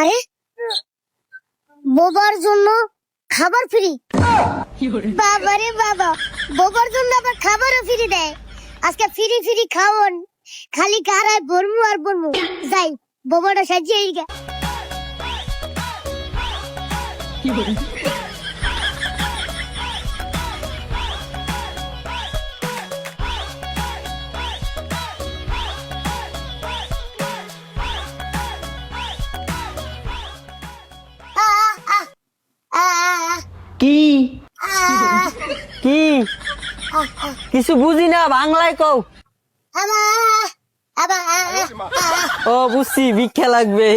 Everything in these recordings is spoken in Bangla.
আরে বোবার জন্য খাবার ফ্রি। বাবা রে বাবা, বোবার জন্য আবার খাবারও ফ্রি দেয়। আজকে ফ্রি ফ্রি খাওন, খালি কারায় বলমু আর বলমু। যাই বোবাটা সাজিয়ে গা। কি কি কিছু বুঝি না, বাংলায় কও। ও বুঝছি, ভিক্ষা লাগবে।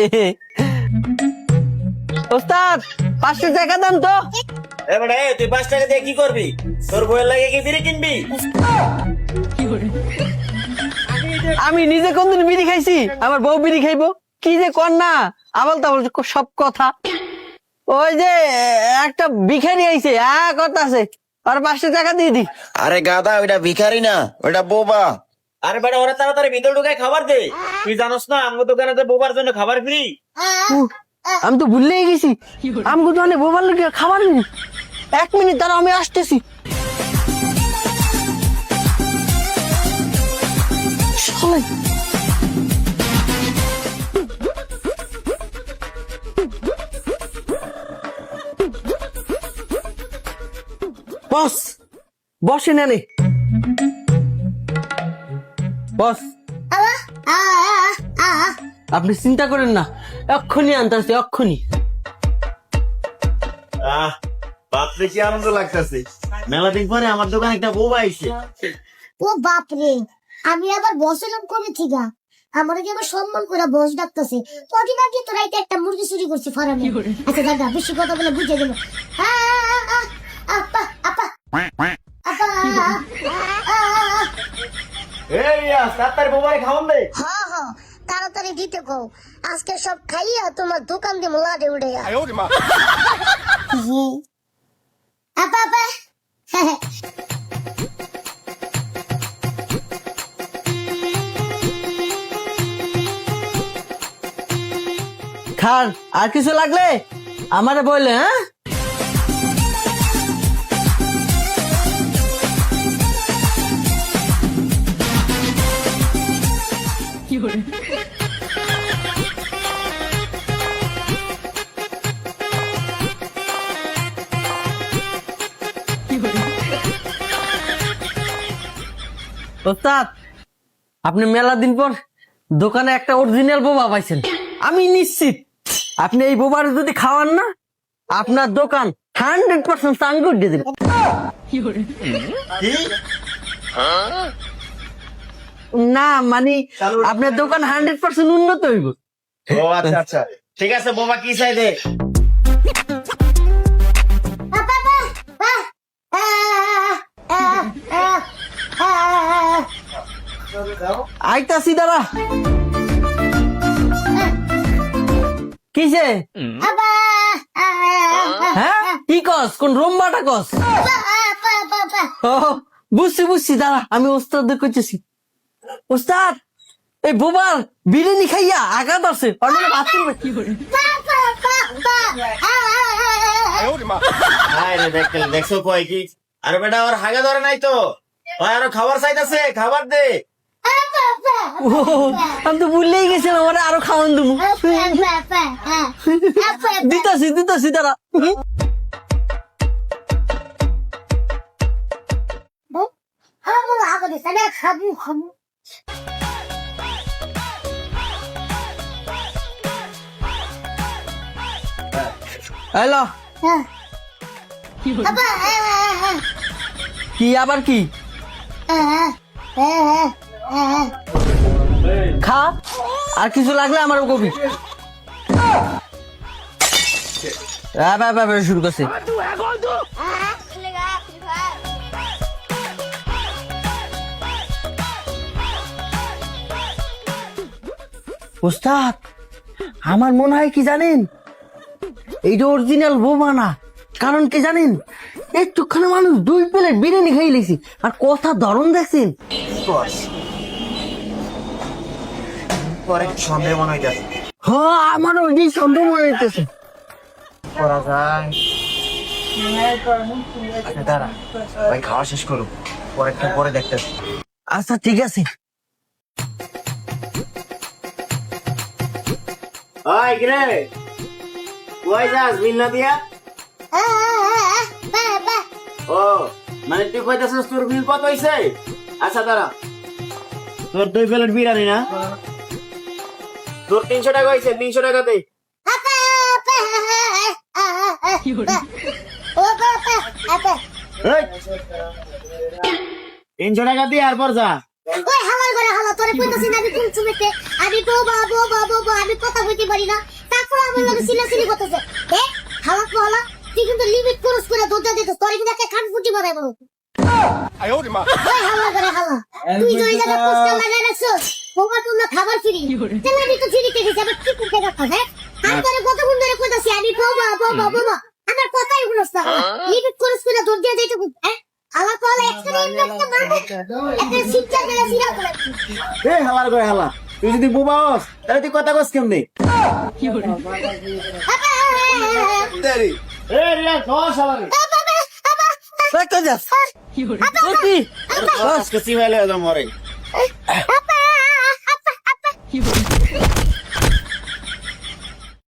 ওস্তাদ 500 টাকা দেন তো। এবারে তুই 5 টাকা দিয়ে কি করবি? তোর বইয়ের লাগে কি বিড়ি কিনবি? আমি নিজে কোনদিন বিড়ি খাইছি? আমার বউ বিড়ি খাইবো? কি যে কর না, আবল তাবল সব কথা। ওই যে একটা ভিখারি আইছে, কথা আছে, আর 500 টাকা দিয়ে দি। আরে গাদা, ওইটা ভিখারি না, ওইটা বোবা। আরে বেটা, ওরা তাড়াতাড়ি ভিতর ঢুকায় খাবার দে। তুই জানোস না আমগো দোকানে বোবার জন্য খাবার ফ্রি? আমি তো ভুললেই গেছি, আমি দোকানে বোবার লোকে খাবার দিই। 1 মিনিট দাঁড়াও, আমি আসতেছি। বস বসেন এনে। বস আপনি চিন্তা করেন না, এক্ষুনি আনতেছি, এক্ষুনি। বাপরে কি আনন্দ লাগতেছে, মেলা দিন পরে আমার দোকানে একটা বোবা আইছে। ও বাপরে, আমি আবার বসলাম করে ঠিকা। আমার কি আবার সম্মান করে বস ডাকতেছে। কদিন আগে তো রাইতে একটা মুরগি চুরি করছি ফার্মে। আচ্ছা দাদা, বেশি কথা বলে বুঝে গেল। আপা আপা এই তাড়াতাড়ি বোবারে খাওয়ান দে। হ্যাঁ তাড়াতাড়ি দিতে কও, আজকে সব খাইয়া তোমার দোকান দিয়ে মোলাডে উড়ে। আপা আপা খান, আর কিছু লাগলে আমারে বললে। হ্যাঁ ওস্তাদ, আপনি মেলা দিন পর দোকানে একটা অরিজিনাল বোবা পাইছেন। আমি নিশ্চিত আপনি এই বোবার যদি খাওয়ান না, আপনার দোকান 100% চাঙ্গুর দিয়ে দিবেন। না মানে আপনার দোকান 100% উন্নত হইব। ও আচ্ছা আচ্ছা, ঠিক আছে। বোবা কি চাই দে। আইতাছি দাঁড়া। কিসে? হ্যাঁ কি কস? কোন রোমবাটা কস? ও বুঝছি দাঁড়া, আমি ওস্তাদ করতেছি। ওস্তাদ, এই বোবার বিরিয়ানি খাইয়া আঘাত আছে। দেখছো কয় কি? আরে বেটা, ওর হাগে ধরে নাই তো, আরো খাবার চাইতেছে, খাবার দে। আমি তো ভুললেই গেছিলাম, ওরা আরো খাওয়ান দেবো। দিতাছি দাঁড়া। খাবো হ্যালো, কি আবার কি? খা, আর কিছু লাগলে আমার কবি। শুরু করছে। ওস্তাদ, আমার মনে হয় কি জানেন, এইটা অরিজিনাল বোমা না। কারণ কি জানেন, একটুখানি মানুষ 2 প্লেট বিরিয়ানি খাই লেছি, আর কথা ধরন দেখছেন। পরে সন্দেহ মনে হইতেছে। আমারও এই সন্দেহ মনে হইতেছে। করা যায়। আচ্ছা, দাঁড়া ভাই, খাওয়া শেষ করো, পরে দেখতেছি। আচ্ছা ঠিক আছে। ওই কিরে, কই যাস বিল না দিয়া? ও মানে তুই কইতাছিস তোর বিল কত হইছে? আচ্ছা দাঁড়া, তোর 2 প্লেট বিরিয়ানি না, তোর 300 টাকা হইছে, 300 টাকা দে। এই, 300 টাকা দিয়ে আর পর যা। ওই হালার করে হালা তোরে কইতাছি না আমি কোন চুমেতে আমি বোবা আমি কথা কইতে পারি না তারপর আমার লগে সিলাসিলি করতেছে হালা তো হালা তুই কিন্তু লিমিট ক্রস করে দরজা দিতেছ তোরে কিন্তু একটা কান ফুটি বানাই বলো ওই হালা করে হালা তুই যে এই জায়গা পোস্টার লাগাই রাখছস বোবা তোমরা খাবার ফ্রি তাহলে আমি তো ফ্রি থেকে যাবে কি করতে রাখা হ্যাঁ আমি তোরে কত গুণ ধরে কইতাছি আমি বোবা আমার কথাই শুনছ না লিমিট ক্রস করে দরজা দিতে হ্যাঁ হালা তো হালা একটা একটা মারবো একটা শিক্ষা করে সিরা করে এই হালার করে হালা, তুই যদি বোবা হস তাহলে তুই কথা কস কেমনে? এই রিয়া খাওয়া শালারে। কই যাস? কি? আজকে সিমাইলে মরে।